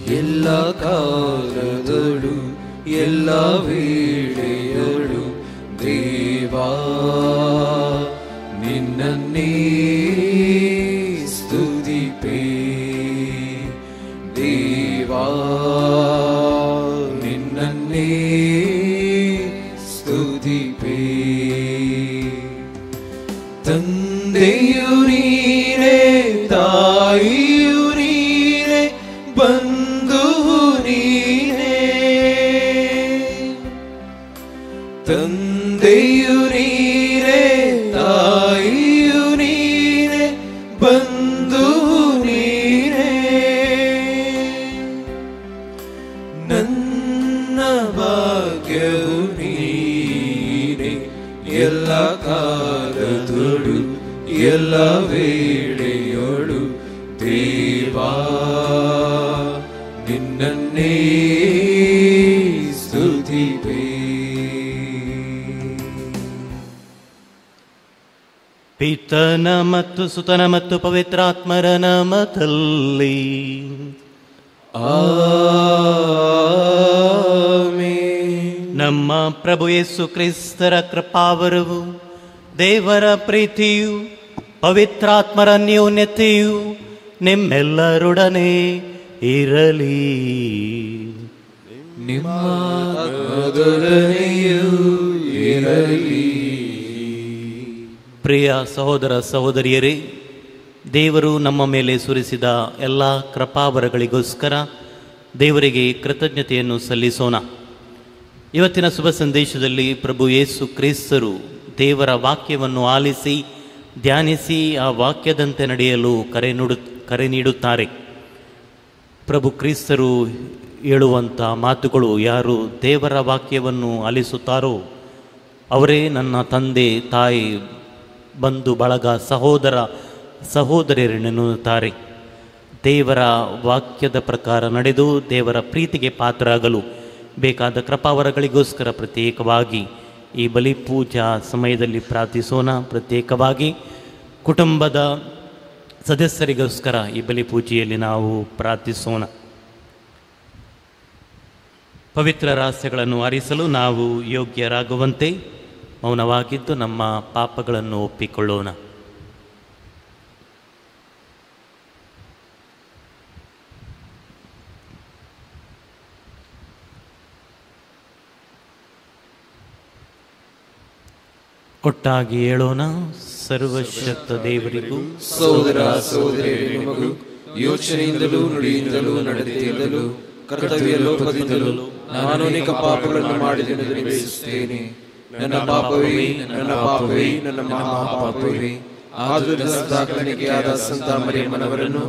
ಎಲ್ಲ ಕಾಲದಳು ಎಲ್ಲ ವೇಳೆಯಳು ದೇವಾ ನಿನ್ನನ್ನೇ ಸ್ತುತಿಪೇ. ದೇವಾ ನಿನ್ನನ್ನೇ ಸ್ತುತಿಪೇ. ತಂದೆಯು ನೀನೇ, ತಾಯಿಯು ನೀನೇ, ಬಂಧುವು ನೀನೇ. ತಂದೆಯು ನೀನೇ, ತಾಯಿಯು ನೀನೇ, ಬಂಧುವು ನೀನೇ. ನನ್ನ ಭಾಗ್ಯವು ನೀನೇ, ಎಲ್ಲ ಕಾಲದೊಳು ಎಲ್ಲ ವೇಳೆಯೊಳು ದೇವಾ ನಿನ್ನನ್ನೇ ಸ್ತುತಿಪೇ. ಪಿತನ ಮತ್ತು ಸುತನ ಮತ್ತು ಪವಿತ್ರಾತ್ಮರ ನಾಮದಲ್ಲಿ ಆಮೆನ್. ನಮ್ಮ ಪ್ರಭು ಯೇಸು ಕ್ರಿಸ್ತರ ಕೃಪಾವರವು, ದೇವರ ಪ್ರೀತಿಯು, ಪವಿತ್ರಾತ್ಮರ ಅನ್ಯೋನ್ಯತೆಯು ನಿಮ್ಮೆಲ್ಲರೊಡನೆ ಇರಲಿ. ನಿಮ್ಮ ಆತ್ಮದೊಡನೆಯೂ ಇರಲಿ. ಪ್ರಿಯ ಸಹೋದರ ಸಹೋದರಿಯರೇ, ದೇವರು ನಮ್ಮ ಮೇಲೆ ಸುರಿಸಿದ ಎಲ್ಲ ಕೃಪಾವರಗಳಿಗೋಸ್ಕರ ದೇವರಿಗೆ ಕೃತಜ್ಞತೆಯನ್ನು ಸಲ್ಲಿಸೋಣ. ಇವತ್ತಿನ ಶುಭ ಸಂದೇಶದಲ್ಲಿ ಪ್ರಭು ಯೇಸು ಕ್ರಿಸ್ತರು ದೇವರ ವಾಕ್ಯವನ್ನು ಆಲಿಸಿ ಧ್ಯಾನಿಸಿ ಆ ವಾಕ್ಯದಂತೆ ನಡೆಯಲು ಕರೆ ನೀಡುತ್ತಾರೆ. ಪ್ರಭು ಕ್ರಿಸ್ತರು ಹೇಳುವಂಥ ಮಾತುಗಳು, ಯಾರು ದೇವರ ವಾಕ್ಯವನ್ನು ಆಲಿಸುತ್ತಾರೋ ಅವರೇ ನನ್ನ ತಂದೆ ತಾಯಿ ಬಂಧು ಬಳಗ ಸಹೋದರ ಸಹೋದರಿಯರೆನ್ನುತ್ತಾರೆ. ದೇವರ ವಾಕ್ಯದ ಪ್ರಕಾರ ನಡೆದು ದೇವರ ಪ್ರೀತಿಗೆ ಪಾತ್ರರಾಗಲು ಬೇಕಾದ ಕೃಪಾವರಗಳಿಗೋಸ್ಕರ ಪ್ರತ್ಯೇಕವಾಗಿ ಈ ಬಲಿಪೂಜಾ ಸಮಯದಲ್ಲಿ ಪ್ರಾರ್ಥಿಸೋಣ. ಪ್ರತ್ಯೇಕವಾಗಿ ಕುಟುಂಬದ ಸದಸ್ಯರಿಗೋಸ್ಕರ ಈ ಬಲಿಪೂಜೆಯಲ್ಲಿ ನಾವು ಪ್ರಾರ್ಥಿಸೋಣ. ಪವಿತ್ರ ರಹಸ್ಯಗಳನ್ನು ಅರಿಸಲು ನಾವು ಯೋಗ್ಯರಾಗುವಂತೆ ಮೌನವಾಗಿದ್ದು ನಮ್ಮ ಪಾಪಗಳನ್ನು ಒಪ್ಪಿಕೊಳ್ಳೋಣ. ಒಟ್ಟಾಗಿ ಹೇಳೋಣ. ಸರ್ವಶಕ್ತ ದೇವರಿಗೂ ಸಹೋದರ ಸಹೋದರಿಯರಿಗೂ ಯೋಚನೆಯಿಂದಲೂ ನುಡಿಯಿಂದಲೂ ನಡತೆಯಿಂದಲೂ ಕರ್ತವ್ಯ ಲೋಪದಿಂದಲೂ ನಾನು ಅನೇಕ ಪಾಪಗಳನ್ನು ಮಾಡಿದೆನೆಂದು ನಿವೇದಿಸುತ್ತೇನೆ. ನನ್ನ ಪಾಪವೇ, ನನ್ನ ಪಾಪವೇ, ನನ್ನ ಮಹಾಪಾಪವೇ. ಆದುದರಿಂದ ದಾಖಲೆಯಾದ ಸಂತ ಮರಿಯಮ್ಮನವರನ್ನು,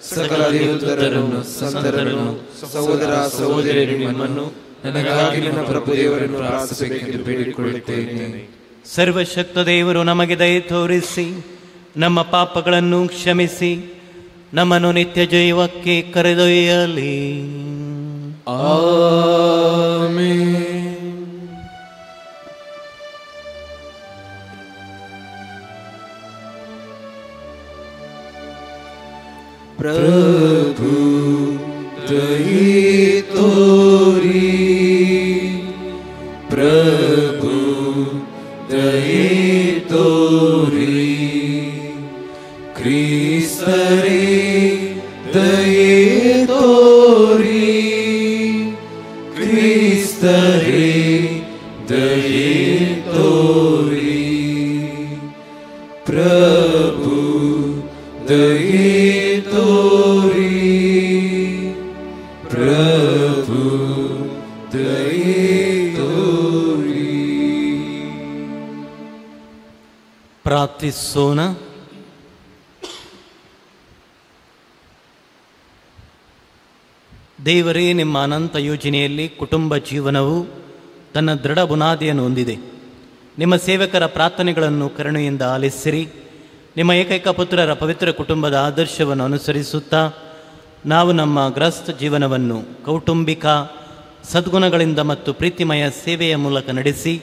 ಸಕಲ ದೇವದೂತರನ್ನು, ಸಂತರನ್ನು, ಸಹೋದರ ಸಹೋದರಿಯರು ನಿಮ್ಮನ್ನು ನನಗಾಗಿ ನನ್ನ ಪ್ರಭು ದೇವರನ್ನು ಪ್ರಾರ್ಥಿಸಬೇಕೆಂದು ಬೇಡಿಕೊಳ್ಳುತ್ತೇನೆ. ಸರ್ವಶಕ್ತ ದೇವರು ನಮಗೆ ದಯೆ ತೋರಿಸಿ ನಮ್ಮ ಪಾಪಗಳನ್ನು ಕ್ಷಮಿಸಿ ನಮ್ಮನ್ನು ನಿತ್ಯ ಜೀವಕ್ಕೆ ಕರೆದೊಯ್ಯಲಿ. ಆಮೆನ್. ಪ್ರಭು ದಯೆ ತೋರಿ, ಪ್ರಭು ದಯೆ ತೋರಿ. ಕ್ರಿಸ್ತರೇ ದಯೆ ತೋರಿ, ಕ್ರಿಸ್ತರೇ ದಯೆ ತೋರಿ. ಪ್ರಭು ದಯೆ ತೋರಿ, ಪ್ರಭು ದಯೆ ತೋರಿ. ಪ್ರಾರ್ಥಿಸೋಣ. ದೇವರೇ, ನಿಮ್ಮ ಅನಂತ ಯೋಜನೆಯಲ್ಲಿ ಕುಟುಂಬ ಜೀವನವು ತನ್ನ ದೃಢ ಬುನಾದಿಯನ್ನು ಹೊಂದಿದೆ. ನಿಮ್ಮ ಸೇವಕರ ಪ್ರಾರ್ಥನೆಗಳನ್ನು ಕರುಣೆಯಿಂದ ಆಲಿಸಿರಿ. ನಿಮ್ಮ ಏಕೈಕ ಪುತ್ರರ ಪವಿತ್ರ ಕುಟುಂಬದ ಆದರ್ಶವನ್ನು ಅನುಸರಿಸುತ್ತಾ ನಾವು ನಮ್ಮ ಗೃಹಸ್ಥ ಜೀವನವನ್ನು ಕೌಟುಂಬಿಕ ಸದ್ಗುಣಗಳಿಂದ ಮತ್ತು ಪ್ರೀತಿಮಯ ಸೇವೆಯ ಮೂಲಕ ನಡೆಸಿ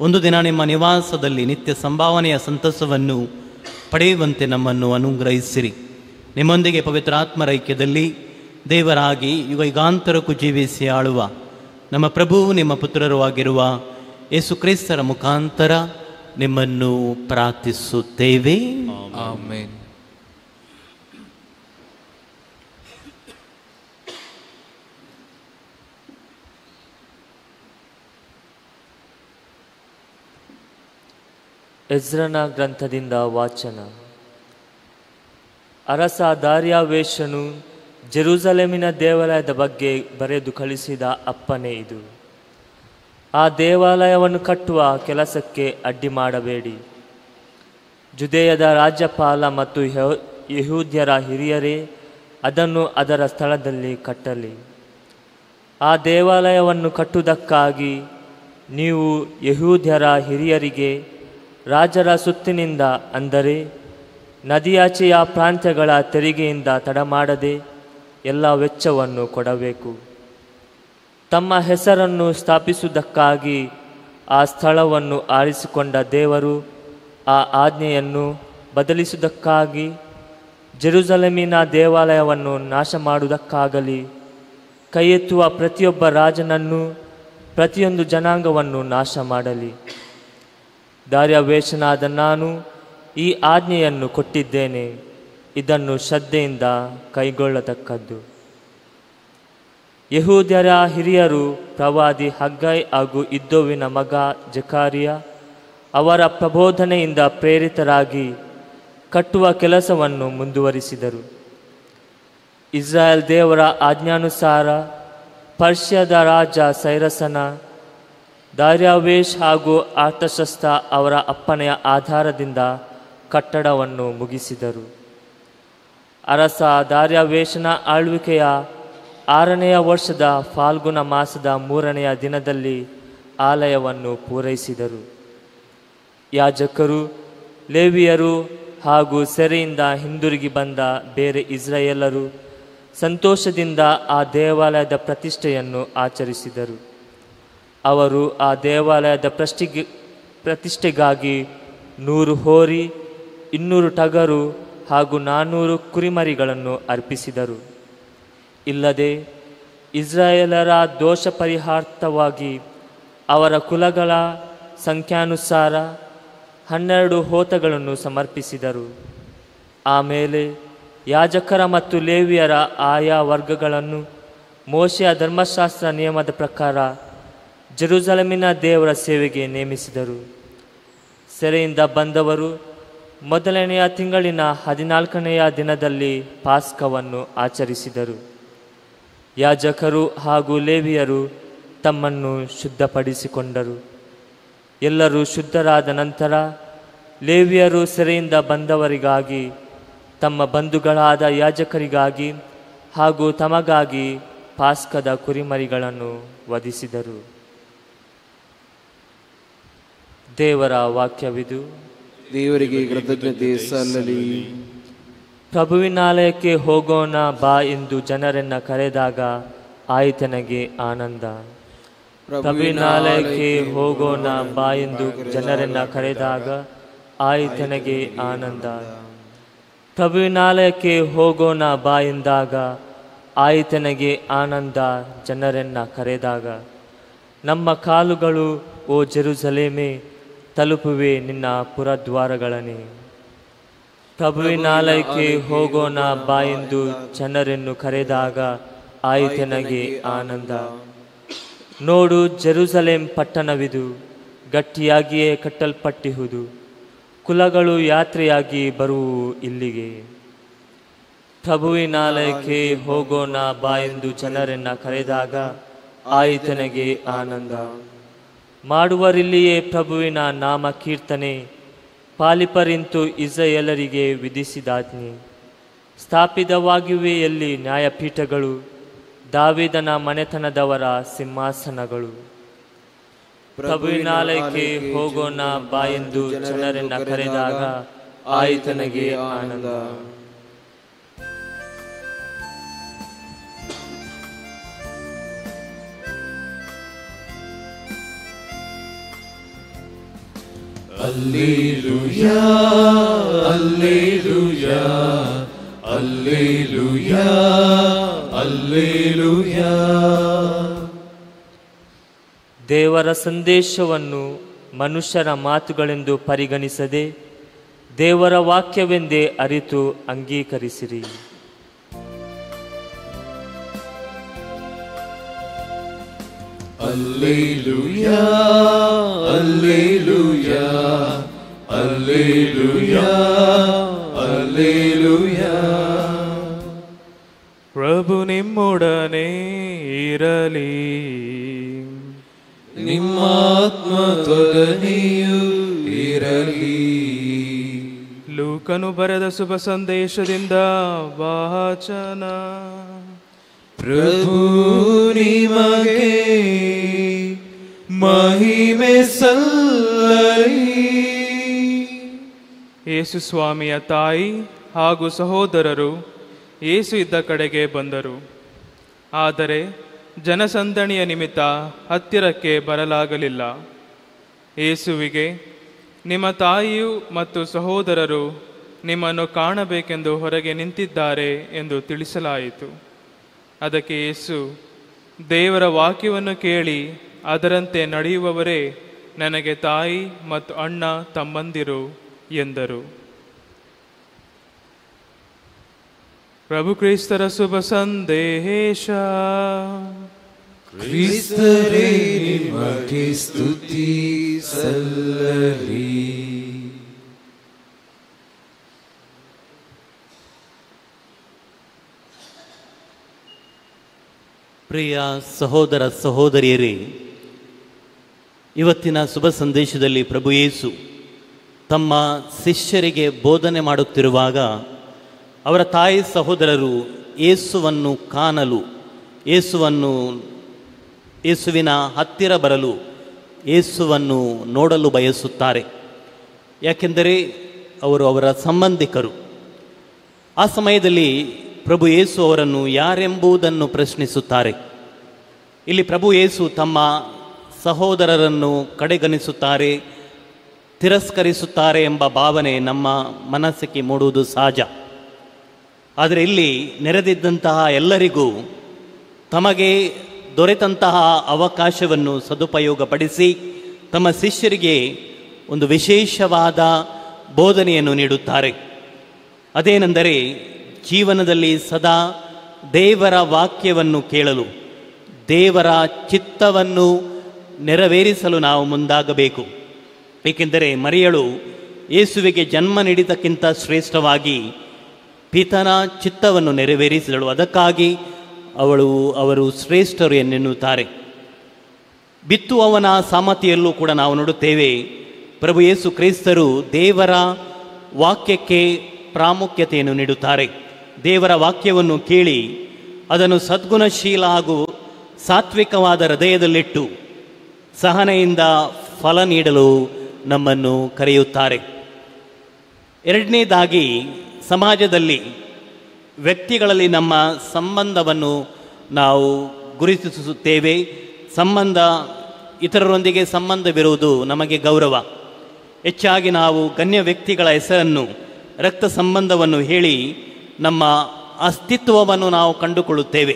ಒಂದು ದಿನ ನಿಮ್ಮ ನಿವಾಸದಲ್ಲಿ ನಿತ್ಯ ಸಂಭಾವನೆಯ ಸಂತಸವನ್ನು ಪಡೆಯುವಂತೆ ನಮ್ಮನ್ನು ಅನುಗ್ರಹಿಸಿರಿ. ನಿಮ್ಮೊಂದಿಗೆ ಪವಿತ್ರ ಆತ್ಮರ ಐಕ್ಯದಲ್ಲಿ ದೇವರಾಗಿ ಯುಗ ಯುಗಾಂತರಕ್ಕೂ ಜೀವಿಸಿ ಆಳುವ ನಮ್ಮ ಪ್ರಭುವು ನಿಮ್ಮ ಪುತ್ರರೂ ಆಗಿರುವ ಯೇಸು ಕ್ರಿಸ್ತರ ಮುಖಾಂತರ ನಿಮ್ಮನ್ನು ಪ್ರಾರ್ಥಿಸುತ್ತೇವೆ. ಆಮೆನ್. ಎಜ್ರನ ಗ್ರಂಥದಿಂದ ವಾಚನ. ಅರಸ ದಾರ್ಯಾವೇಷನು ಜೆರುಸಲೇಮಿನ ದೇವಾಲಯದ ಬಗ್ಗೆ ಬರೆದು ಕಳಿಸಿದ ಅಪ್ಪಣೆ ಇದು. ಆ ದೇವಾಲಯವನ್ನು ಕಟ್ಟುವ ಕೆಲಸಕ್ಕೆ ಅಡ್ಡಿ ಮಾಡಬೇಡಿ. ಜುದೇಯದ ರಾಜ್ಯಪಾಲ ಮತ್ತು ಯಹೂದ್ಯರ ಹಿರಿಯರೇ ಅದನ್ನು ಅದರ ಸ್ಥಳದಲ್ಲಿ ಕಟ್ಟಲಿ. ಆ ದೇವಾಲಯವನ್ನು ಕಟ್ಟುವುದಕ್ಕಾಗಿ ನೀವು ಯಹೂದ್ಯರ ಹಿರಿಯರಿಗೆ ರಾಜರ ಸುತ್ತಿನಿಂದ, ಅಂದರೆ ನದಿಯಾಚೆಯ ಪ್ರಾಂತ್ಯಗಳ ತೆರಿಗೆಯಿಂದ ತಡಮಾಡದೆ ಎಲ್ಲ ವೆಚ್ಚವನ್ನು ಕೊಡಬೇಕು. ತಮ್ಮ ಹೆಸರನ್ನು ಸ್ಥಾಪಿಸುವುದಕ್ಕಾಗಿ ಆ ಸ್ಥಳವನ್ನು ಆರಿಸಿಕೊಂಡ ದೇವರು ಆ ಆಜ್ಞೆಯನ್ನು ಬದಲಿಸುವುದಕ್ಕಾಗಿ ಜೆರುಸಲೇಮಿನ ದೇವಾಲಯವನ್ನು ನಾಶ ಮಾಡುವುದಕ್ಕಾಗಲಿ ಕೈಯೆತ್ತುವ ಪ್ರತಿಯೊಬ್ಬ ರಾಜನನ್ನು, ಪ್ರತಿಯೊಂದು ಜನಾಂಗವನ್ನು ನಾಶ ಮಾಡಲಿ. ದಾರ್ಯಾವೇಷನಾದ ನಾನು ಈ ಆಜ್ಞೆಯನ್ನು ಕೊಟ್ಟಿದ್ದೇನೆ. ಇದನ್ನು ಶ್ರದ್ಧೆಯಿಂದ ಕೈಗೊಳ್ಳತಕ್ಕದ್ದು. ಯಹೂದ್ಯರ ಹಿರಿಯರು ಪ್ರವಾದಿ ಹಗ್ಗಾಯ್ ಹಾಗೂ ಇದ್ದೋವಿನ ಮಗ ಜಕಾರಿಯ ಅವರ ಪ್ರಬೋಧನೆಯಿಂದ ಪ್ರೇರಿತರಾಗಿ ಕಟ್ಟುವ ಕೆಲಸವನ್ನು ಮುಂದುವರಿಸಿದರು. ಇಸ್ರಾಯೇಲ್ ದೇವರ ಆಜ್ಞಾನುಸಾರ ಪರ್ಷ್ಯದ ರಾಜ ಸೈರಸನ, ದಾರ್ಯಾವೇಷ್ ಹಾಗೂ ಆರ್ತಷಸ್ತ ಅವರ ಅಪ್ಪಣೆಯ ಆಧಾರದಿಂದ ಕಟ್ಟಡವನ್ನು ಮುಗಿಸಿದರು. ಅರಸ ದಾರ್ಯಾವೇಷನ ಆಳ್ವಿಕೆಯ 6ನೆಯ ವರ್ಷದ ಫಾಲ್ಗುಣ ಮಾಸದ 3ನೆಯ ದಿನದಲ್ಲಿ ಆಲಯವನ್ನು ಪೂರೈಸಿದರು. ಯಾಜಕರು, ಲೇವಿಯರು ಹಾಗೂ ಸೆರೆಯಿಂದ ಹಿಂದಿರುಗಿ ಬಂದ ಬೇರೆ ಇಸ್ರಾಯೇಲರು ಸಂತೋಷದಿಂದ ಆ ದೇವಾಲಯದ ಪ್ರತಿಷ್ಠೆಯನ್ನು ಆಚರಿಸಿದರು. ಅವರು ಆ ದೇವಾಲಯದ ಪ್ರತಿಷ್ಠೆಗಾಗಿ 100 ಹೋರಿ, 200 ಟಗರು ಹಾಗೂ 400 ಕುರಿಮರಿಗಳನ್ನು ಅರ್ಪಿಸಿದರು. ಇಲ್ಲದೆ ಇಸ್ರಾಯೇಲರ ದೋಷ ಪರಿಹಾರ್ಥವಾಗಿ ಅವರ ಕುಲಗಳ ಸಂಖ್ಯಾನುಸಾರ 12 ಹೋತಗಳನ್ನು ಸಮರ್ಪಿಸಿದರು. ಆಮೇಲೆ ಯಾಜಕರ ಮತ್ತು ಲೇವಿಯರ ಆಯಾ ವರ್ಗಗಳನ್ನು ಮೋಶೆಯ ಧರ್ಮಶಾಸ್ತ್ರ ನಿಯಮದ ಪ್ರಕಾರ ಜೆರುಸಲೇಮಿನ ದೇವರ ಸೇವೆಗೆ ನೇಮಿಸಿದರು. ಸೆರೆಯಿಂದ ಬಂದವರು ಮೊದಲನೆಯ ತಿಂಗಳಿನ 14ನೆಯ ದಿನದಲ್ಲಿ ಪಾಸ್ಕವನ್ನು ಆಚರಿಸಿದರು. ಯಾಜಕರು ಹಾಗೂ ಲೇವಿಯರು ತಮ್ಮನ್ನು ಶುದ್ಧಪಡಿಸಿಕೊಂಡರು. ಎಲ್ಲರೂ ಶುದ್ಧರಾದ ನಂತರ ಲೇವಿಯರು ಸೆರೆಯಿಂದ ಬಂದವರಿಗಾಗಿ, ತಮ್ಮ ಬಂಧುಗಳಾದ ಯಾಜಕರಿಗಾಗಿ ಹಾಗೂ ತಮಗಾಗಿ ಪಾಸ್ಕದ ಕುರಿಮರಿಗಳನ್ನು ವಧಿಸಿದರು. ದೇವರ ವಾಕ್ಯವಿದು. ದೇವರಿಗೆ ಕೃತಜ್ಞತೆ ಸಲ್ಲಲಿ. ಪ್ರಭುವಿನಾಲಯಕ್ಕೆ ಹೋಗೋಣ ಬಾ ಎಂದು ಜನರನ್ನು ಕರೆದಾಗ ಆತನಿಗೆ ಆನಂದ. ಪ್ರಭುವಿನಾಲಯಕ್ಕೆ ಹೋಗೋಣ ಬಾ ಎಂದು ಜನರನ್ನು ಕರೆದಾಗ ಆತನಿಗೆ ಆನಂದ. ಪ್ರಭುವಿನಾಲಯಕ್ಕೆ ಹೋಗೋಣ ಬಾ ಎಂದಾಗ ಆತನಿಗೆ ಆನಂದ. ಜನರನ್ನು ಕರೆದಾಗ ನಮ್ಮ ಕಾಲುಗಳು ಓ ಜೆರುಸಲೇಮೇ ತಲುಪುವೆ ನಿನ್ನ ಪುರದ್ವಾರಗಳನ್ನೇ. ಪ್ರಭುವಿನಾಲಯಕ್ಕೆ ಹೋಗೋಣ ಬಾ ಎಂದು ಜನರನ್ನು ಕರೆದಾಗ ಆತನಿಗೆ ಆನಂದ. ನೋಡು, ಜೆರುಸಲೇಮ್ ಪಟ್ಟಣವಿದು, ಗಟ್ಟಿಯಾಗಿಯೇ ಕಟ್ಟಲ್ಪಟ್ಟಿಹುದು. ಕುಲಗಳು ಯಾತ್ರೆಯಾಗಿ ಬರುವು ಇಲ್ಲಿಗೆ. ಪ್ರಭುವಿನಾಲಯಕ್ಕೆ ಹೋಗೋಣ ಬಾ ಎಂದು ಜನರನ್ನು ಕರೆದಾಗ ಆತನಿಗೆ ಆನಂದ. ಮಾಡುವರಿಲ್ಲಿಯೇ ಪ್ರಭುವಿನ ನಾಮ ಕೀರ್ತನೆ, ಪಾಲಿಪರಿಂತು ಇಸ್ರಾಯೇಲರಿಗೆ ವಿಧಿಸಿದಾಜ್ಞೆ. ಸ್ಥಾಪಿತವಾಗಿವೆ ಎಲ್ಲಿ ನ್ಯಾಯಪೀಠಗಳು, ದಾವೀದನ ಮನೆತನದವರ ಸಿಂಹಾಸನಗಳು. ಪ್ರಭುವಿನಾಲಯಕ್ಕೆ ಹೋಗೋಣ ಬಾ ಎಂದು ಜನರನ್ನು ಕರೆದಾಗ ಆತನಿಗೆ ಆನಂದ. Alleluia, Alleluia, Alleluia, hallelujah. ದೇವರ ಸಂದೇಶವನ್ನು ಮನುಷ್ಯರ ಮಾತುಗಳೆಂದು ಪರಿಗಣಿಸದೆ ದೇವರ ವಾಕ್ಯವೆಂದೇ ಅರಿತು ಅಂಗೀಕರಿಸಿರಿ. Hallelujah, hallelujah, hallelujah, hallelujah. ಪ್ರಭು ನಿಮ್ಮೊಡನೆ ಇರಲಿ. ನಿಮ್ಮ ಆತ್ಮದೊಡನೆಯೂ ಇರಲಿ. ಲೂಕನು ಬರೆದ ಶುಭ ಸಂದೇಶದಿಂದ ವಾಚನ. ಪ್ರಭು ನಿಮಗೆ ಮಹಿಮೆ ಸಲ್ಲಲಿ. ಯೇಸು ಸ್ವಾಮಿಯ ತಾಯಿ ಹಾಗೂ ಸಹೋದರರು ಯೇಸು ಇದ್ದ ಕಡೆಗೆ ಬಂದರು. ಆದರೆ ಜನಸಂದಣಿಯ ನಿಮಿತ್ತ ಹತ್ತಿರಕ್ಕೆ ಬರಲಾಗಲಿಲ್ಲ. ಯೇಸುವಿಗೆ, ನಿಮ್ಮ ತಾಯಿಯು ಮತ್ತು ಸಹೋದರರು ನಿಮ್ಮನ್ನು ಕಾಣಬೇಕೆಂದು ಹೊರಗೆ ನಿಂತಿದ್ದಾರೆ ಎಂದು ತಿಳಿಸಲಾಯಿತು. ಅದಕ್ಕೆ ಯೇಸು, ದೇವರ ವಾಕ್ಯವನ್ನು ಕೇಳಿ ಅದರಂತೆ ನಡೆಯುವವರೇ ನನಗೆ ತಾಯಿ ಮತ್ತು ಅಣ್ಣ ತಮ್ಮಂದಿರು ಎಂದರು. ಪ್ರಭು ಕ್ರಿಸ್ತರ ಶುಭ ಸಂದೇಶ. ಕ್ರಿಸ್ತರೇ ನಿಮಗೆ ಸ್ತುತಿ ಸಲ್ಲಲಿ. ಪ್ರಿಯ ಸಹೋದರ ಸಹೋದರಿಯರೇ, ಇವತ್ತಿನ ಶುಭ ಸಂದೇಶದಲ್ಲಿ ಪ್ರಭು ಯೇಸು ತಮ್ಮ ಶಿಷ್ಯರಿಗೆ ಬೋಧನೆ ಮಾಡುತ್ತಿರುವಾಗ ಅವರ ತಾಯಿ ಸಹೋದರರು ಯೇಸುವನ್ನು ಕಾಣಲು, ಯೇಸುವಿನ ಹತ್ತಿರ ಬರಲು, ಯೇಸುವನ್ನು ನೋಡಲು ಬಯಸುತ್ತಾರೆ. ಯಾಕೆಂದರೆ ಅವರು ಅವರ ಸಂಬಂಧಿಕರು. ಆ ಸಮಯದಲ್ಲಿ ಪ್ರಭು ಯೇಸು ಅವರನ್ನು ಯಾರೆಂಬುದನ್ನು ಪ್ರಶ್ನಿಸುತ್ತಾರೆ. ಇಲ್ಲಿ ಪ್ರಭು ಯೇಸು ತಮ್ಮ ಸಹೋದರರನ್ನು ಕಡೆಗಣಿಸುತ್ತಾರೆ, ತಿರಸ್ಕರಿಸುತ್ತಾರೆ ಎಂಬ ಭಾವನೆ ನಮ್ಮ ಮನಸ್ಸಿಗೆ ಮೂಡುವುದು ಸಹಜ. ಆದರೆ ಇಲ್ಲಿ ನೆರೆದಿದ್ದಂತಹ ಎಲ್ಲರಿಗೂ ತಮಗೆ ದೊರೆತಂತಹ ಅವಕಾಶವನ್ನು ಸದುಪಯೋಗಪಡಿಸಿ ತಮ್ಮ ಶಿಷ್ಯರಿಗೆ ಒಂದು ವಿಶೇಷವಾದ ಬೋಧನೆಯನ್ನು ನೀಡುತ್ತಾರೆ. ಅದೇನೆಂದರೆ, ಜೀವನದಲ್ಲಿ ಸದಾ ದೇವರ ವಾಕ್ಯವನ್ನು ಕೇಳಲು, ದೇವರ ಚಿತ್ತವನ್ನು ನೆರವೇರಿಸಲು ನಾವು ಮುಂದಾಗಬೇಕು. ಏಕೆಂದರೆ ಮರಿಯಳು ಯೇಸುವಿಗೆ ಜನ್ಮ ನೀಡಿದ್ದಕ್ಕಿಂತ ಶ್ರೇಷ್ಠವಾಗಿ ಪಿತನ ಚಿತ್ತವನ್ನು ನೆರವೇರಿಸಿದಳು. ಅದಕ್ಕಾಗಿ ಅವರು ಶ್ರೇಷ್ಠರು ಎನ್ನುತ್ತಾರೆ. ಬಿತ್ತುವವನ ಸಾಮರ್ಥ್ಯಲ್ಲೂ ಕೂಡ ನಾವು ನೋಡುತ್ತೇವೆ, ಪ್ರಭು ಯೇಸು ಕ್ರಿಸ್ತರು ದೇವರ ವಾಕ್ಯಕ್ಕೆ ಪ್ರಾಮುಖ್ಯತೆಯನ್ನು ನೀಡುತ್ತಾರೆ. ದೇವರ ವಾಕ್ಯವನ್ನು ಕೇಳಿ ಅದನ್ನು ಸದ್ಗುಣಶೀಲ ಹಾಗೂ ಸಾತ್ವಿಕವಾದ ಹೃದಯದಲ್ಲಿಟ್ಟು ಸಹನೆಯಿಂದ ಫಲ ನೀಡಲು ನಮ್ಮನ್ನು ಕರೆಯುತ್ತಾರೆ. ಎರಡನೇದಾಗಿ, ಸಮಾಜದಲ್ಲಿ ವ್ಯಕ್ತಿಗಳಲ್ಲಿ ನಮ್ಮ ಸಂಬಂಧವನ್ನು ನಾವು ಗುರುತಿಸುತ್ತೇವೆ. ಇತರರೊಂದಿಗೆ ಸಂಬಂಧವಿರುವುದು ನಮಗೆ ಗೌರವ. ಹೆಚ್ಚಾಗಿ ನಾವು ಗಣ್ಯ ವ್ಯಕ್ತಿಗಳ ಹೆಸರನ್ನು, ರಕ್ತ ಸಂಬಂಧವನ್ನು ಹೇಳಿ ನಮ್ಮ ಅಸ್ತಿತ್ವವನ್ನು ನಾವು ಕಂಡುಕೊಳ್ಳುತ್ತೇವೆ.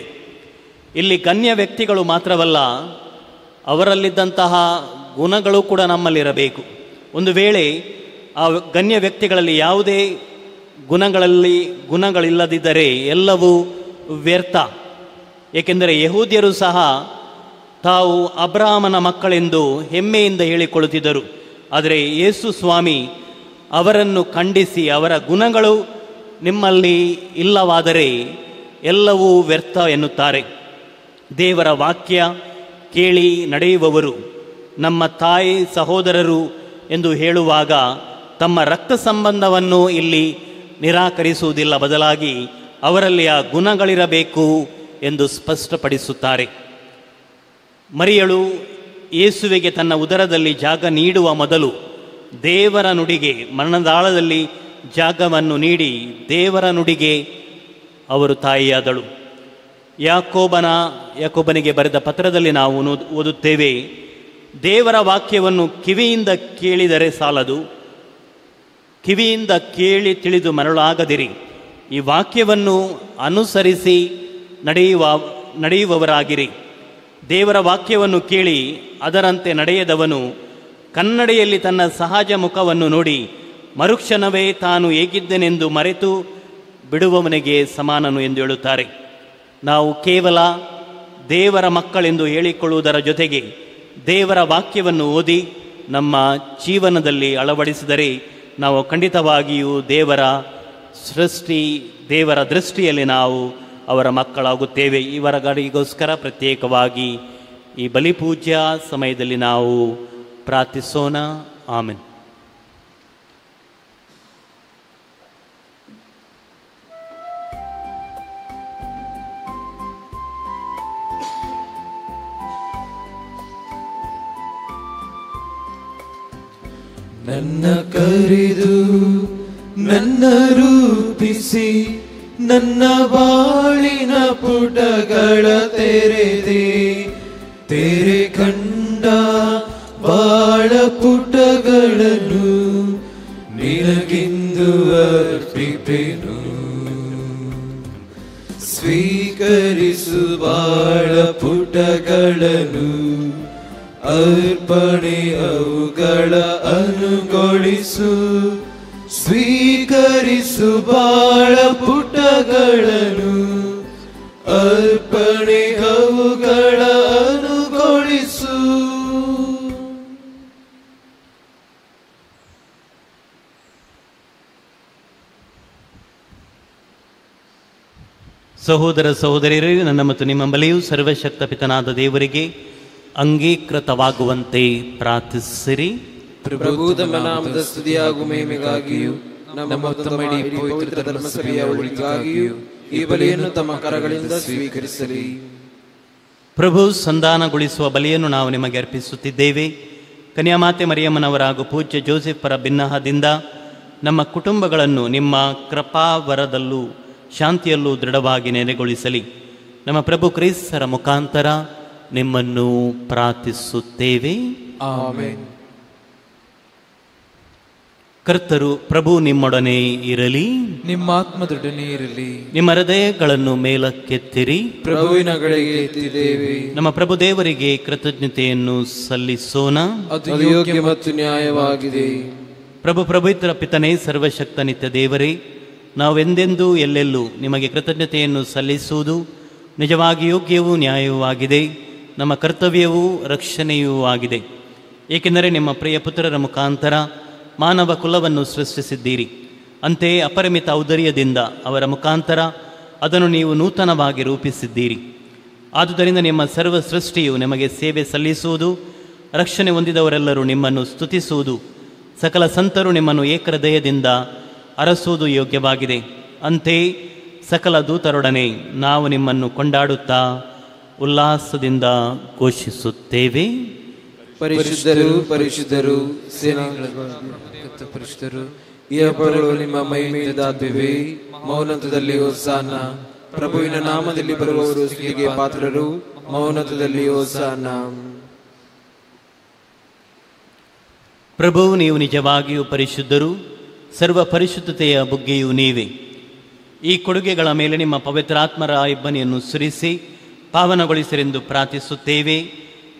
ಇಲ್ಲಿ ಗಣ್ಯ ವ್ಯಕ್ತಿಗಳು ಮಾತ್ರವಲ್ಲ, ಅವರಲ್ಲಿದ್ದಂತಹ ಗುಣಗಳು ಕೂಡ ನಮ್ಮಲ್ಲಿರಬೇಕು. ಒಂದು ವೇಳೆ ಆ ಗಣ್ಯ ವ್ಯಕ್ತಿಗಳಲ್ಲಿ ಯಾವುದೇ ಗುಣಗಳಿಲ್ಲದಿದ್ದರೆ ಎಲ್ಲವೂ ವ್ಯರ್ಥ. ಏಕೆಂದರೆ ಯಹೂದ್ಯರು ಸಹ ತಾವು ಅಬ್ರಹಾಮನ ಮಕ್ಕಳೆಂದು ಹೆಮ್ಮೆಯಿಂದ ಹೇಳಿಕೊಳ್ಳುತ್ತಿದ್ದರು. ಆದರೆ ಯೇಸು ಸ್ವಾಮಿ ಅವರನ್ನು ಖಂಡಿಸಿ, ಅವರ ಗುಣಗಳು ನಿಮ್ಮಲ್ಲಿ ಇಲ್ಲವಾದರೆ ಎಲ್ಲವೂ ವ್ಯರ್ಥ ಎನ್ನುತ್ತಾರೆ. ದೇವರ ವಾಕ್ಯ ಕೇಳಿ ನಡೆಯುವವರು ನಮ್ಮ ತಾಯಿ ಸಹೋದರರು ಎಂದು ಹೇಳುವಾಗ ತಮ್ಮ ರಕ್ತ ಸಂಬಂಧವನ್ನು ಇಲ್ಲಿ ನಿರಾಕರಿಸುವುದಿಲ್ಲ, ಬದಲಾಗಿ ಅವರಲ್ಲಿ ಆ ಗುಣಗಳಿರಬೇಕು ಎಂದು ಸ್ಪಷ್ಟಪಡಿಸುತ್ತಾರೆ. ಮರಿಯಳು ಯೇಸುವಿಗೆ ತನ್ನ ಉದರದಲ್ಲಿ ಜಾಗ ನೀಡುವ ಮೊದಲು ದೇವರ ನುಡಿಗೆ, ಮರಣದಾಳದಲ್ಲಿ ಜಾಗವನ್ನು ನೀಡಿ ದೇವರ ನುಡಿಗೆ ಅವರು ತಾಯಿಯಾದಳು. ಯಾಕೋಬನಿಗೆ ಬರೆದ ಪತ್ರದಲ್ಲಿ ನಾವು ಓದುತ್ತೇವೆ, ದೇವರ ವಾಕ್ಯವನ್ನು ಕಿವಿಯಿಂದ ಕೇಳಿದರೆ ಸಾಲದು, ಕಿವಿಯಿಂದ ಕೇಳಿ ತಿಳಿದು ಮರಳಾಗದಿರಿ. ಈ ವಾಕ್ಯವನ್ನು ಅನುಸರಿಸಿ ನಡೆಯುವವರಾಗಿರಿ. ದೇವರ ವಾಕ್ಯವನ್ನು ಕೇಳಿ ಅದರಂತೆ ನಡೆಯದವನು ಕನ್ನಡಿಯಲ್ಲಿ ತನ್ನ ಸಹಜ ಮುಖವನ್ನು ನೋಡಿ ಮರುಕ್ಷಣವೇ ತಾನು ಹೇಗಿದ್ದನೆಂದು ಮರೆತು ಬಿಡುವವನಿಗೆ ಸಮಾನನು ಎಂದು ಹೇಳುತ್ತಾರೆ. ನಾವು ಕೇವಲ ದೇವರ ಮಕ್ಕಳೆಂದು ಹೇಳಿಕೊಳ್ಳುವುದರ ಜೊತೆಗೆ ದೇವರ ವಾಕ್ಯವನ್ನು ಓದಿ ನಮ್ಮ ಜೀವನದಲ್ಲಿ ಅಳವಡಿಸಿದರೆ ನಾವು ಖಂಡಿತವಾಗಿಯೂ ದೇವರ ದೃಷ್ಟಿಯಲ್ಲಿ ನಾವು ಅವರ ಮಕ್ಕಳಾಗುತ್ತೇವೆ. ಇವರಿಗೋಸ್ಕರ ಪ್ರತ್ಯೇಕವಾಗಿ ಈ ಬಲಿಪೂಜಾ ಸಮಯದಲ್ಲಿ ನಾವು ಪ್ರಾರ್ಥಿಸೋಣ. ಆಮೆನ್. ನನ್ನ ಕರೆದು ನನ್ನ ರೂಪಿಸಿ ನನ್ನ ಬಾಳಿನ ಪುಟಗಳ ತೆರೆ ಕಂಡ ಬಾಳ ಪುಟಗಳನ್ನು ನಿನಗೆಂದು ಅರ್ಪಿಪೆನು. ಸ್ವೀಕರಿಸು ಬಾಳ ಪುಟಗಳನ್ನು, ಅರ್ಪಣೆ ಅವುಗಳ ಅನುಗೊಳಿಸು. ಸ್ವೀಕರಿಸು ಬಾಳ ಪುಟಗಳನ್ನು, ಅರ್ಪಣೆ ಅವುಗಳ ಅನುಗೊಳಿಸು. ಸಹೋದರ ಸಹೋದರಿಯರೇ, ನನ್ನ ಮತ್ತು ನಿಮ್ಮ ಬಳಿಯೂ ಸರ್ವಶಕ್ತ ಪಿತನಾದ ದೇವರಿಗೆ ಅಂಗೀಕೃತವಾಗುವಂತೆ ಪ್ರಾರ್ಥಿಸಿರಿ. ಪ್ರಭು ತಮ್ಮ ನಾಮದ ಸ್ತುತಿಯಾಗುವ ಮಹಿಮೆಗಾಗಿಯೂ ನಮ್ಮ ತಮ್ಮ ಇಡೀ ಪವಿತ್ರ ಧರ್ಮಸಭೆಯ ಒಳಿತಿಗಾಗಿಯೂ ಈ ಬಲಿಯನ್ನು ತಮ್ಮ ಕರಗಳಿಂದ ಸ್ವೀಕರಿಸಲಿ. ಪ್ರಭು ಸಂಧಾನಗೊಳಿಸುವ ಬಲಿಯನ್ನು ನಾವು ನಿಮಗೆ ಅರ್ಪಿಸುತ್ತಿದ್ದೇವೆ. ಕನ್ಯಾಮಾತೆ ಮರಿಯಮ್ಮನವರ ಹಾಗೂ ಪೂಜ್ಯ ಜೋಸೆಫರ ಬಿನ್ನಹದಿಂದ ನಮ್ಮ ಕುಟುಂಬಗಳನ್ನು ನಿಮ್ಮ ಕೃಪಾವರದಲ್ಲೂ ಶಾಂತಿಯಲ್ಲೂ ದೃಢವಾಗಿ ನೆಲೆಗೊಳಿಸಲಿ. ನಮ್ಮ ಪ್ರಭು ಕ್ರಿಸ್ತರ ಮುಖಾಂತರ ನಿಮ್ಮನ್ನು ಪ್ರಾರ್ಥಿಸುತ್ತೇವೆ. ಆಮೆನ್. ಕರ್ತರು ಪ್ರಭು ನಿಮ್ಮೊಡನೆ ಇರಲಿ, ನಿಮ್ಮ ಆತ್ಮದೊಡನೆ ಇರಲಿ. ನಿಮ್ಮ ಹೃದಯಗಳನ್ನು ಮೇಲಕ್ಕೆತ್ತಿರಿ. ಪ್ರಭುವಿನ ಕಡೆಗೆ ಎತ್ತಿದ್ದೇವೆ. ನಮ್ಮ ಪ್ರಭು ದೇವರಿಗೆ ಕೃತಜ್ಞತೆಯನ್ನು ಸಲ್ಲಿಸೋಣ. ಅದು ಯೋಗ್ಯ ಮತ್ತು ನ್ಯಾಯವಾಗಿದೆ. ಪ್ರಭು ಪವಿತ್ರ ಪಿತನೇ, ಸರ್ವಶಕ್ತ ನಿತ್ಯ ದೇವರೇ, ನಾವೆಂದೆಂದೂ ಎಲ್ಲೆಲ್ಲೂ ನಿಮಗೆ ಕೃತಜ್ಞತೆಯನ್ನು ಸಲ್ಲಿಸುವುದು ನಿಜವಾಗಿ ಯೋಗ್ಯವೂ ನ್ಯಾಯವೂ ಆಗಿದೆ. ನಮ್ಮ ಕರ್ತವ್ಯವೂ ರಕ್ಷಣೆಯೂ ಆಗಿದೆ. ಏಕೆಂದರೆ ನಿಮ್ಮ ಪ್ರಿಯ ಪುತ್ರರ ಮುಖಾಂತರ ಮಾನವ ಕುಲವನ್ನು ಸೃಷ್ಟಿಸಿದ್ದೀರಿ. ಅಂತೆಯೇ ಅಪರಿಮಿತ ಔದಾರ್ಯದಿಂದ ಅವರ ಮುಖಾಂತರ ಅದನ್ನು ನೀವು ನೂತನವಾಗಿ ರೂಪಿಸಿದ್ದೀರಿ. ಆದುದರಿಂದ ನಿಮ್ಮ ಸರ್ವ ಸೃಷ್ಟಿಯು ನಿಮಗೆ ಸೇವೆ ಸಲ್ಲಿಸುವುದು, ರಕ್ಷಣೆ ಹೊಂದಿದವರೆಲ್ಲರೂ ನಿಮ್ಮನ್ನು ಸ್ತುತಿಸುವುದು, ಸಕಲ ಸಂತರು ನಿಮ್ಮನ್ನು ಏಕಹೃದಯದಿಂದ ಅರಸುವುದು ಯೋಗ್ಯವಾಗಿದೆ. ಅಂತೆಯೇ ಸಕಲ ದೂತರೊಡನೆ ನಾವು ನಿಮ್ಮನ್ನು ಕೊಂಡಾಡುತ್ತಾ ಉಲ್ಲಾಸದಿಂದ ಘೋಷಿಸುತ್ತೇವೆ. ಪರಿಶುದ್ಧರು ಪರಿಶುದ್ಧರು ಸೇನಾಗಳ ಪರಿಶುದ್ಧರು, ಈ ಹಬ್ಬಗಳು ನಿಮ್ಮ ಮಹಿಮೆಯಿಂದಾಗಿವೆ. ಮೌನತದಲ್ಲಿ ಹೋಸಾನ. ಪ್ರಭುವಿನ ನಾಮದಲ್ಲಿ ಬರುವವರು ಸ್ತುತಿಗೆ ಪಾತ್ರರು. ಮೌನತದಲ್ಲಿ ಹೋಸಾನ. ಪ್ರಭು, ನೀವು ನಿಜವಾಗಿಯೂ ಪರಿಶುದ್ಧರು, ಸರ್ವ ಪರಿಶುದ್ಧತೆಯ ಬುಗ್ಗೆಯೂ ನೀವೇ. ಈ ಕೊಡುಗೆಗಳ ಮೇಲೆ ನಿಮ್ಮ ಪವಿತ್ರಾತ್ಮರ ಇಬ್ಬನಿಯನ್ನು ಸುರಿಸಿ ಪಾವನಗೊಳಿಸಿರೆಂದು ಪ್ರಾರ್ಥಿಸುತ್ತೇವೆ.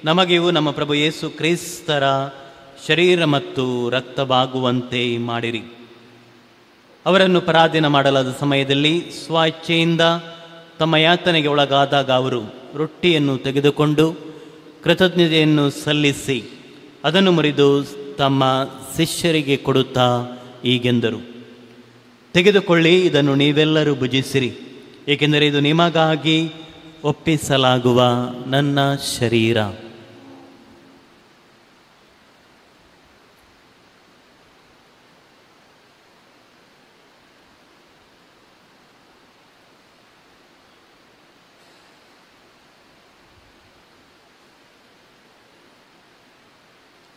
ನಮಗೆಯೂ ನಮ್ಮ ಪ್ರಭು ಯೇಸು ಕ್ರಿಸ್ತರ ಶರೀರ ಮತ್ತು ರಕ್ತವಾಗುವಂತೆ ಮಾಡಿರಿ. ಅವರನ್ನು ಪರಾಧೀನ ಮಾಡಲಾದ ಸಮಯದಲ್ಲಿ ಸ್ವೇಚ್ಛೆಯಿಂದ ತಮ್ಮ ಯಾತನೆಗೆ ಒಳಗಾದಾಗ ಅವರು ರೊಟ್ಟಿಯನ್ನು ತೆಗೆದುಕೊಂಡು ಕೃತಜ್ಞತೆಯನ್ನು ಸಲ್ಲಿಸಿ ಅದನ್ನು ಮುರಿದು ತಮ್ಮ ಶಿಷ್ಯರಿಗೆ ಕೊಡುತ್ತಾ ಹೀಗೆಂದರು: ತೆಗೆದುಕೊಳ್ಳಿ, ಇದನ್ನು ನೀವೆಲ್ಲರೂ ಭುಜಿಸಿರಿ, ಏಕೆಂದರೆ ಇದು ನಿಮಗಾಗಿ ಒಪ್ಪಿಸಲಾಗುವ ನನ್ನ ಶರೀರ.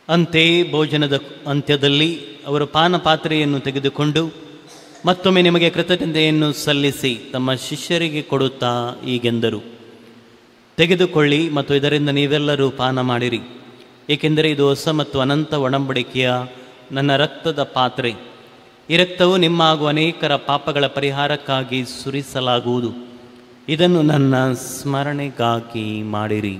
ಅಂತೆಯೇ ಭೋಜನದ ಅಂತ್ಯದಲ್ಲಿ ಅವರು ಪಾನಪಾತ್ರೆಯನ್ನು ತೆಗೆದುಕೊಂಡು ಮತ್ತೊಮ್ಮೆ ನಿಮಗೆ ಕೃತಜ್ಞತೆಯನ್ನು ಸಲ್ಲಿಸಿ ತಮ್ಮ ಶಿಷ್ಯರಿಗೆ ಕೊಡುತ್ತಾ ಹೀಗೆಂದರು: ತೆಗೆದುಕೊಳ್ಳಿ ಮತ್ತು ಇದರಿಂದ ನೀವೆಲ್ಲರೂ ಪಾನ ಮಾಡಿರಿ, ಏಕೆಂದರೆ ಇದು ಹೊಸ ಮತ್ತು ಅನಂತ ಒಡಂಬಡಿಕೆಯ ನನ್ನ ರಕ್ತದ ಪಾತ್ರೆ. ಈ ರಕ್ತವು ನಿಮ್ಮ ಹಾಗೂ ಅನೇಕರ ಪಾಪಗಳ ಪರಿಹಾರಕ್ಕಾಗಿ ಸುರಿಸಲಾಗುವುದು. ಇದನ್ನು ನನ್ನ ಸ್ಮರಣೆಗಾಗಿ ಮಾಡಿರಿ.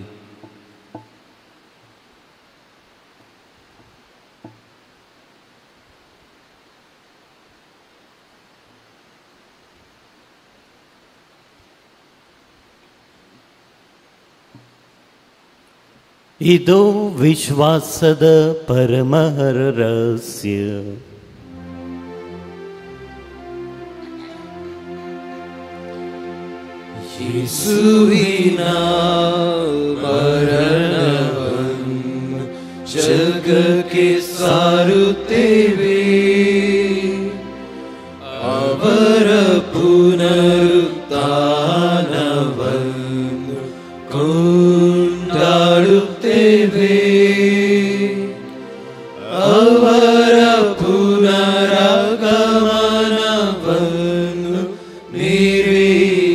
ಇದು ವಿಶ್ವಾಸದ ಪರಮ ರಹಸ್ಯ. ಯೇಸುವಿನ ಮರಣವನ್ನು ಜಗಕ್ಕೆ ಸಾರುತ್ತೇವೆ, ಅವರ ಪುನರುತ್ಥಾನವನ್ನು ಕೊಂಡಾಡುತ್ತೇವೆ, ಅವರ ಪುನರಾಗಮನವನ್ನು ನಿರೀಕ್ಷಿಸುತ್ತೇವೆ.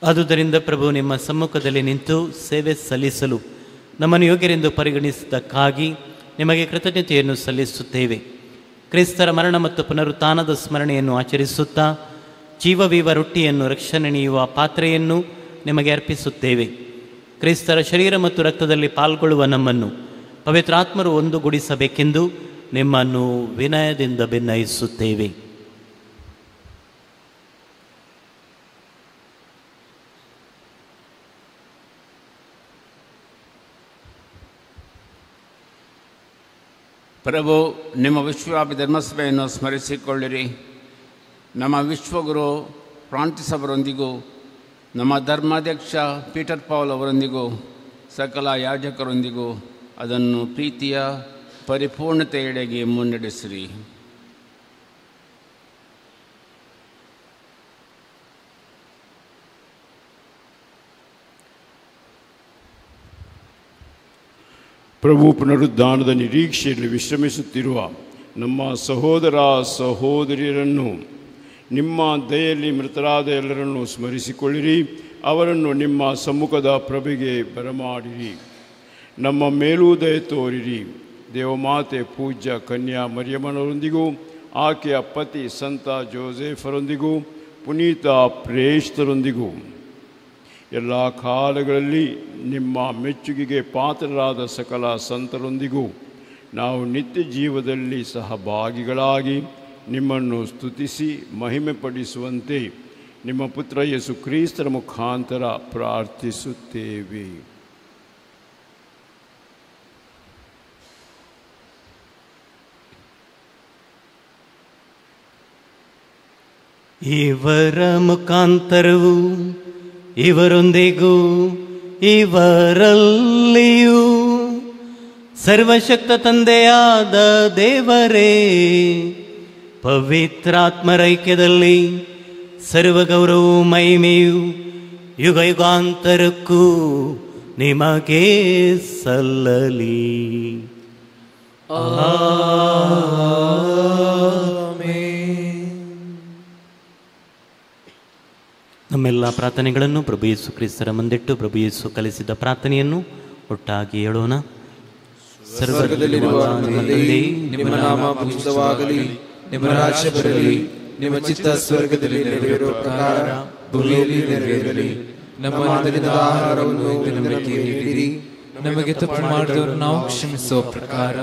ಆದುದರಿಂದ ಪ್ರಭು, ನಿಮ್ಮ ಸಮ್ಮುಖದಲ್ಲಿ ನಿಂತು ಸೇವೆ ಸಲ್ಲಿಸಲು ನಮ್ಮನ್ನು ಯೋಗ್ಯರೆಂದು ಪರಿಗಣಿಸಿದ್ದಕ್ಕಾಗಿ ನಿಮಗೆ ಕೃತಜ್ಞತೆಯನ್ನು ಸಲ್ಲಿಸುತ್ತೇವೆ. ಕ್ರಿಸ್ತರ ಮರಣ ಮತ್ತು ಪುನರುತ್ಥಾನದ ಸ್ಮರಣೆಯನ್ನು ಆಚರಿಸುತ್ತಾ ಜೀವವೀವ ರೊಟ್ಟಿಯನ್ನು ರಕ್ಷಣೆ ನೀಯುವ ಪಾತ್ರೆಯನ್ನು ನಿಮಗೆ ಅರ್ಪಿಸುತ್ತೇವೆ. ಕ್ರಿಸ್ತರ ಶರೀರ ಮತ್ತು ರಕ್ತದಲ್ಲಿ ಪಾಲ್ಗೊಳ್ಳುವ ನಮ್ಮನ್ನು ಪವಿತ್ರಾತ್ಮರು ಒಂದುಗೂಡಿಸಬೇಕೆಂದು ನಿಮ್ಮನ್ನು ವಿನಯದಿಂದ ಭಿನ್ನಯಿಸುತ್ತೇವೆ. ಪ್ರಭು, ನಿಮ್ಮ ವಿಶ್ವವ್ಯಾಪಿ ಧರ್ಮಸಭೆಯನ್ನು ಸ್ಮರಿಸಿಕೊಳ್ಳಿರಿ. ನಮ್ಮ ವಿಶ್ವಗುರು ಫ್ರಾನ್ಸಿಸ್ ಅವರೊಂದಿಗೂ, ನಮ್ಮ ಧರ್ಮಾಧ್ಯಕ್ಷ ಪೀಟರ್ ಪೌಲ್ ಅವರೊಂದಿಗೂ, ಸಕಲ ಯಾಜಕರೊಂದಿಗೂ ಅದನ್ನು ಪ್ರೀತಿಯ ಪರಿಪೂರ್ಣತೆಯೆಡೆಗೆ ಮುನ್ನಡೆಸಿರಿ. ಪ್ರಭು ಪುನರುದ್ಧಾನದ ನಿರೀಕ್ಷೆಯಲ್ಲಿ ವಿಶ್ರಮಿಸುತ್ತಿರುವ ನಮ್ಮ ಸಹೋದರ ಸಹೋದರಿಯರನ್ನು, ನಿಮ್ಮ ದಯೆಯಲ್ಲಿ ಮೃತರಾದ ಎಲ್ಲರನ್ನು ಸ್ಮರಿಸಿಕೊಳ್ಳಿರಿ. ಅವರನ್ನು ನಿಮ್ಮ ಸಮ್ಮುಖದ ಪ್ರಭೆಗೆ ಬರಮಾಡಿರಿ. ನಮ್ಮ ಮೇಲೂ ದಯೆ ತೋರಿರಿ. ದೇವಮಾತೆ ಪೂಜ್ಯ ಕನ್ಯಾ ಮರಿಯಮ್ಮನವರೊಂದಿಗೂ, ಆಕೆಯ ಪತಿ ಸಂತ ಜೋಸೆಫರೊಂದಿಗೂ, ಪುನೀತ ಪ್ರೇಷ್ಠರೊಂದಿಗೂ ಎಲ್ಲ ಕಾಲಗಳಲ್ಲಿ ನಿಮ್ಮ ಮೆಚ್ಚುಗೆಗೆ ಪಾತ್ರರಾದ ಸಕಲ ಸಂತರೊಂದಿಗೂ ನಾವು ನಿತ್ಯ ಜೀವದಲ್ಲಿ ಸಹಭಾಗಿಗಳಾಗಿ ನಿಮ್ಮನ್ನು ಸ್ತುತಿಸಿ ಮಹಿಮೆಪಡಿಸುವಂತೆ ನಿಮ್ಮ ಪುತ್ರ ಯೇಸು ಕ್ರಿಸ್ತರ ಮುಖಾಂತರ ಪ್ರಾರ್ಥಿಸುತ್ತೇವೆ. ಇವರ ಮುಖಾಂತರವು ಇವರೊಂದಿಗೂ ಇವರಲ್ಲಿಯೂ ಸರ್ವಶಕ್ತ ತಂದೆಯಾದ ದೇವರೇ, ಪವಿತ್ರಾತ್ಮರೈಕ್ಯದಲ್ಲಿ ಸರ್ವಗೌರವೂ ಮಹಿಮೆಯು ಯುಗ ಯುಗಾಂತರಕ್ಕೂ ನಿಮಗೆ ಸಲ್ಲಲಿ. ನಮ್ಮೆಲ್ಲ ಪ್ರಾರ್ಥನೆಗಳನ್ನು ಪ್ರಭು ಯೇಸು ಕ್ರಿಸ್ತರ ಮುಂದಿಟ್ಟು ಪ್ರಭು ಯೇಸು ಕಲಿಸಿದ ಪ್ರಾರ್ಥನೆಯನ್ನು ಒಟ್ಟಾಗಿ ಹೇಳೋಣ. ಸ್ವರ್ಗದಲ್ಲಿರುವ ನಮ್ಮ ತಂದೆಯೇ, ನಿಮ್ಮ ನಾಮ ಪೂಜಿತವಾಗಲಿ, ನಿಮ್ಮ ರಾಜ್ಯ ಬರಲಿ, ನಿಮ್ಮ ಚಿತ್ತ ಸ್ವರ್ಗದಲ್ಲಿ ನೆರವೇರುವ ಪ್ರಕಾರ ಭೂಮಿಯಲ್ಲಿ ನೆರವೇರಲಿ. ನಮ್ಮ ದಿನದ ಆಹಾರವನ್ನು ನಮಗೆ ನೀಡಿರಿ. ನಮಗೆ ತಪ್ಪು ಮಾಡಿದವರು ನಾವು ಕ್ಷಮಿಸುವ ಪ್ರಕಾರ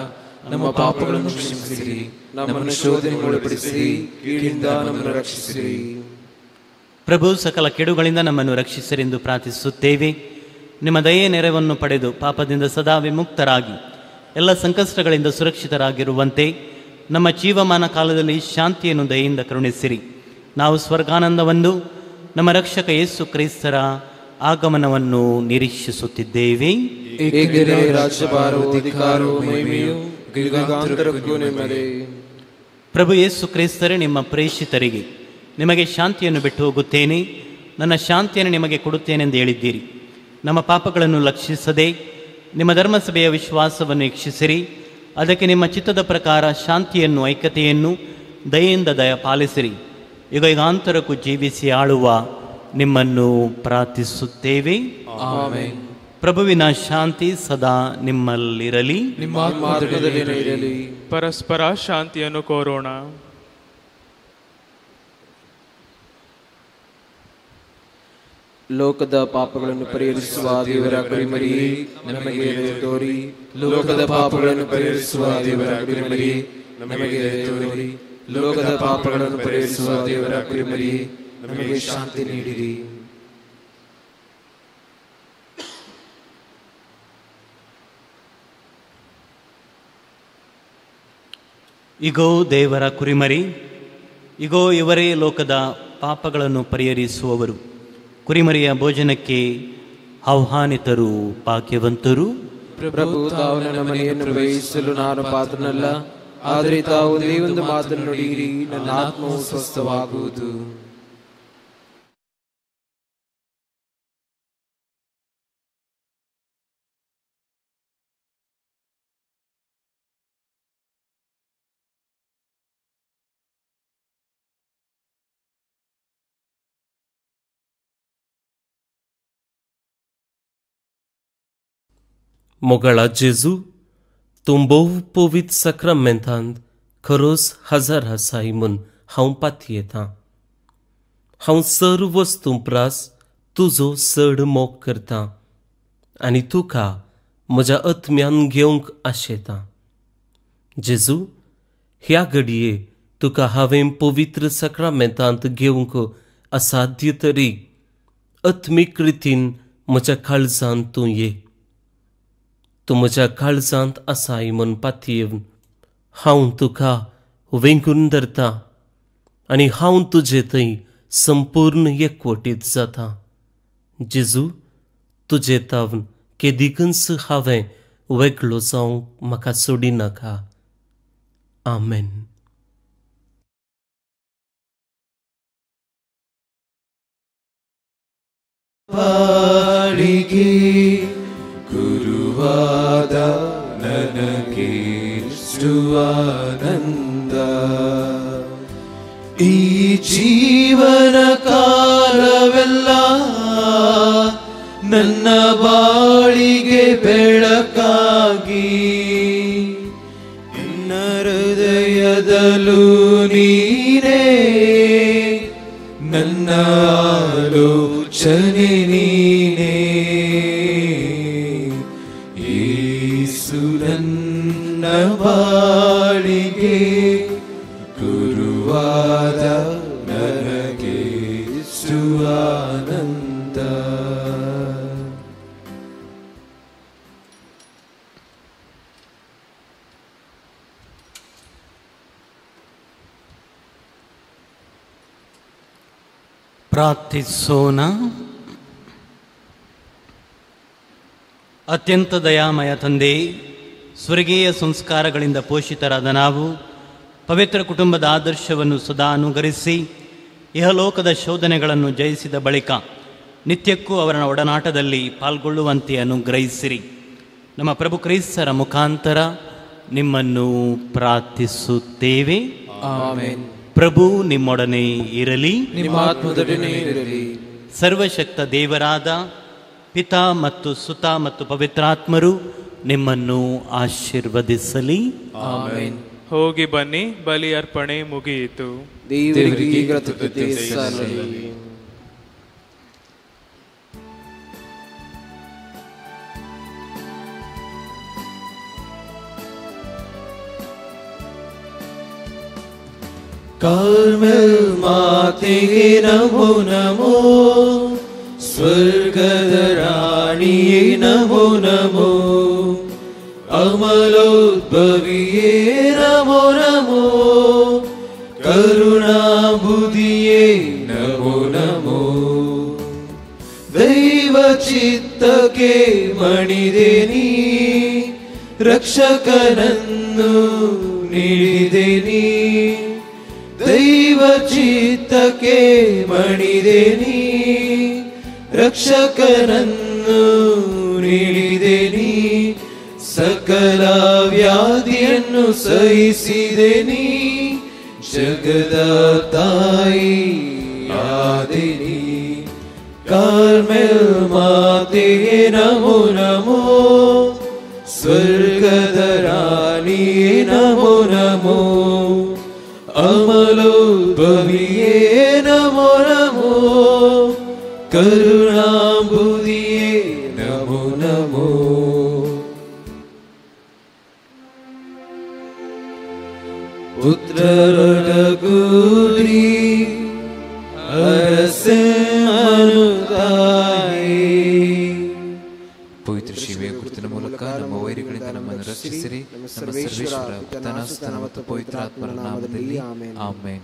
ನಮ್ಮ ಪಾಪಗಳನ್ನು ಕ್ಷಮಿಸಿರಿ. ನಮ್ಮನ್ನು ಶೋಧನೆಗೆ ಒಳಪಡಿಸಿರಿ, ಕೀಳಿಂದ ನಮ್ಮನ್ನು ರಕ್ಷಿಸಿರಿ. ಪ್ರಭು, ಸಕಲ ಕೆಡುಗಳಿಂದ ನಮ್ಮನ್ನು ರಕ್ಷಿಸರೆಂದು ಪ್ರಾರ್ಥಿಸುತ್ತೇವೆ. ನಿಮ್ಮ ದಯೆಯ ನೆರವನ್ನು ಪಡೆದು ಪಾಪದಿಂದ ಸದಾ ವಿಮುಕ್ತರಾಗಿ ಎಲ್ಲ ಸಂಕಷ್ಟಗಳಿಂದ ಸುರಕ್ಷಿತರಾಗಿರುವಂತೆ ನಮ್ಮ ಜೀವಮಾನ ಕಾಲದಲ್ಲಿ ಶಾಂತಿಯನ್ನು ದಯೆಯಿಂದ ಕರುಣಿಸಿರಿ. ನಾವು ಸ್ವರ್ಗಾನಂದವನ್ನು, ನಮ್ಮ ರಕ್ಷಕ ಯೇಸು ಕ್ರಿಸ್ತರ ಆಗಮನವನ್ನು ನಿರೀಕ್ಷಿಸುತ್ತಿದ್ದೇವೆ. ಏಕೆಂದರೆ ರಾಜ್ಯಭಾರವು, ಅಧಿಕಾರವು, ಮಹಿಮೆಯು ಯುಗಾಂತರಕ್ಕೂ ನಿಮ್ಮದೇ. ಪ್ರಭು ಯೇಸು ಕ್ರಿಸ್ತರೇ, ನಿಮ್ಮ ಪ್ರೇಷಿತರಿಗೆ ನಿಮಗೆ ಶಾಂತಿಯನ್ನು ಬಿಟ್ಟು ಹೋಗುತ್ತೇನೆ, ನನ್ನ ಶಾಂತಿಯನ್ನು ನಿಮಗೆ ಕೊಡುತ್ತೇನೆಂದು ಹೇಳಿದ್ದೀರಿ. ನಮ್ಮ ಪಾಪಗಳನ್ನು ಲಕ್ಷಿಸದೆ ನಿಮ್ಮ ಧರ್ಮಸಭೆಯ ವಿಶ್ವಾಸವನ್ನು ವೀಕ್ಷಿಸಿರಿ. ಅದಕ್ಕೆ ನಿಮ್ಮ ಚಿತ್ತದ ಪ್ರಕಾರ ಶಾಂತಿಯನ್ನು, ಐಕ್ಯತೆಯನ್ನು ದಯೆಯಿಂದ ಪಾಲಿಸಿರಿ. ಯುಗ ಯುಗಾಂತರಕ್ಕೂ ಜೀವಿಸಿ ಆಳುವ ನಿಮ್ಮನ್ನು ಪ್ರಾರ್ಥಿಸುತ್ತೇವೆ. ಆಮೆನ್. ಪ್ರಭುವಿನ ಶಾಂತಿ ಸದಾ ನಿಮ್ಮಲ್ಲಿರಲಿ. ನಿಮ್ಮ ಆತ್ಮದಲ್ಲಿ ಇರಲಿ. ಪರಸ್ಪರ ಶಾಂತಿಯನ್ನು ಕೋರೋಣ. ಲೋಕದ ಪಾಪಗಳನ್ನು ಪರಿಹರಿಸುವ ದೇವರ ಕುರಿಮರಿಯೇ ನಮಗೆ ದಯೆ ತೋರಿ. ಲೋಕದ ಪಾಪಗಳನ್ನು ಪರಿಹರಿಸುವ ದೇವರ ಕುರಿಮರಿಯೇ ನಮಗೆ ದಯೆ ತೋರಿ. ಲೋಕದ ಪಾಪಗಳನ್ನು ಪರಿಹರಿಸುವ ದೇವರ ಕುರಿಮರಿಯೇ ನಮಗೆ ಶಾಂತಿ ನೀಡಿರಿ. ಇಗೋ ದೇವರ ಕುರಿಮರಿ, ಇಗೋ ಇವರೇ ಲೋಕದ ಪಾಪಗಳನ್ನು ಪರಿಹರಿಸುವವರು. ಕುರಿಮರಿಯ ಭೋಜನಕ್ಕೆ ಆಹ್ವಾನಿತರು ಭಾಗ್ಯವಂತರು. ಪ್ರಭು ತಾವು ನನ್ನ ಮನೆಯನ್ನು ಪ್ರವೇಶಿಸಲು ನಾನು ಪಾತ್ರನಲ್ಲ, ಆದರೆ ತಾವು ಒಂದೇ ಒಂದು ಮಾತನ್ನು ನುಡಿಯಿರಿ, ನನ್ನ ಆತ್ಮವು ಸ್ವಸ್ಥವಾಗುವುದು. मोगळा जेजू, तूं भोव पवित्र सक्रामेंतांत खरोच हजर आसाय म्हूण हांव पातयेतां. हांव सर्व वस्तू प्रास तुजो चड मोग करतां आनी तुका म्हज्या आत्म्यान घेवंक आशेतां. जेजू, ह्या घडये तुका हांवें पवित्र सक्रामेंतांत घेवंक असाध्य तरी आत्मीक रितीन म्हज्या काळजांत तूं ये. तूं म्हज्या काळजांत आसाय म्हूण पातयेवन हांव तुका वेंगून धरतां आनी हांव तुजे थंय संपूर्ण एकवटीत जातां. जेजू, तुजे तावन केदिकच हांवें वेगळो जावंक म्हाका सोडिनाका. आमेन. ಗುರುವಾದ ನನಗೆ ಆನಂದ, ಈ ಜೀವನ ಕಾಲವೆಲ್ಲ ನನ್ನ ಬಾಳಿಗೆ ಬೆಳಕಾಗಿ ನಿನ್ನ ಹೃದಯದಲ್ಲೂ ನೀನೇ, ನನ್ನ ಆಲೋಚನೆ ನೀನೇ. ನನ್ನ ಬಾಳಿಗೆ ಗುರುವಾದ ನನಗೆ ಆನಂದ. ಪ್ರಾರ್ಥಿಸೋಣ. ಅತ್ಯಂತ ದಯಾಮಯ ತಂದೆ, ಸ್ವರ್ಗೀಯ ಸಂಸ್ಕಾರಗಳಿಂದ ಪೋಷಿತರಾದ ನಾವು ಪವಿತ್ರ ಕುಟುಂಬದ ಆದರ್ಶವನ್ನು ಸದಾ ಅನುಗರಿಸಿ ಇಹಲೋಕದ ಶೋಧನೆಗಳನ್ನು ಜಯಿಸಿದ ಬಳಿಕ ನಿತ್ಯಕ್ಕೂ ಅವರ ಒಡನಾಟದಲ್ಲಿ ಪಾಲ್ಗೊಳ್ಳುವಂತೆ ಅನುಗ್ರಹಿಸಿರಿ. ನಮ್ಮ ಪ್ರಭು ಕ್ರಿಸ್ತರ ಮುಖಾಂತರ ನಿಮ್ಮನ್ನು ಪ್ರಾರ್ಥಿಸುತ್ತೇವೆ. ಆಮೆನ್. ಪ್ರಭು ನಿಮ್ಮೊಡನೆ ಇರಲಿ, ನಿಮ್ಮ ಆತ್ಮದೊಡನೆ ಇರಲಿ. ಸರ್ವಶಕ್ತ ದೇವರಾದ ಪಿತಾ ಮತ್ತು ಸುತ ಮತ್ತು ಪವಿತ್ರಾತ್ಮರು ನಿಮ್ಮನ್ನು ಆಶೀರ್ವದಿಸಲಿ. ಆಮೆನ್. ಹೋಗಿ ಬನ್ನಿ, ಬಲಿ ಅರ್ಪಣೆ ಮುಗಿಯಿತು. ದೇವರಿಗೆ ಕೃತಜ್ಞತೆ ಸಲ್ಲಲಿ. ಕಾರ್ಮೆಲ್ ಮಾತೆಗೆ ನಮೋ ನಮೋ, ಸ್ವರ್ಗದ ರಾಣಿಯೇ ನಮೋ ನಮೋ, ಅಮಲೋದ್ಭವಿಯೇ ನಮೋ ನಮೋ, ಕರುಣಾಬುದಿಯೇ ನಮೋ ನಮೋ. ದೈವ ಚಿತ್ತಕ್ಕೆ ಮಣಿದೆ ನೀ, ರಕ್ಷಕನನ್ನು ನೀಡಿದೆ ನೀ. ದೈವ ಚಿತ್ತಕ್ಕೆ ಮಣಿದೆ ನೀ, ರಕ್ಷಕನನ್ನು ನೀಡಿದೆ ನೀ. ಸಕಲ ವ್ಯಾಧಿಯನ್ನು ಸಹಿಸಿದೆ ನೀ, ಜಗದ ತಾಯಿ ಆದೆ ನೀ. ಕಾರ್ಮೆಲ್ ಮಾತೆಗೆ ನಮೋ ನಮೋ, ಸ್ವರ್ಗದ ರಾಣಿಯೇ ನಮೋ ನಮೋ, ಅಮಲೋದ್ಭವಿಯೇ ನಮೋ ನಮೋ, ಕರುಣಾ ಪುತ್ರರೊಡಗೂಡಿ ಅರಸೆಮ್ಮನು ತಾಯಿ. ಪವಿತ್ರ ಶಿವೆಯ ಗುರುತಿನ ಮೂಲಕ ನಮ್ಮ ವೈರಿಗಳಿಂದ ನಮ್ಮನ್ನು ರಕ್ಷಿಸಿರಿ. ನಮ್ಮ ಸರ್ವೇಶ್ವರ ಪಿತನ ಸುತನ ಮತ್ತು ಪವಿತ್ರಾತ್ಮರ ನಾಮದಲ್ಲಿ ಆಮೇನ್.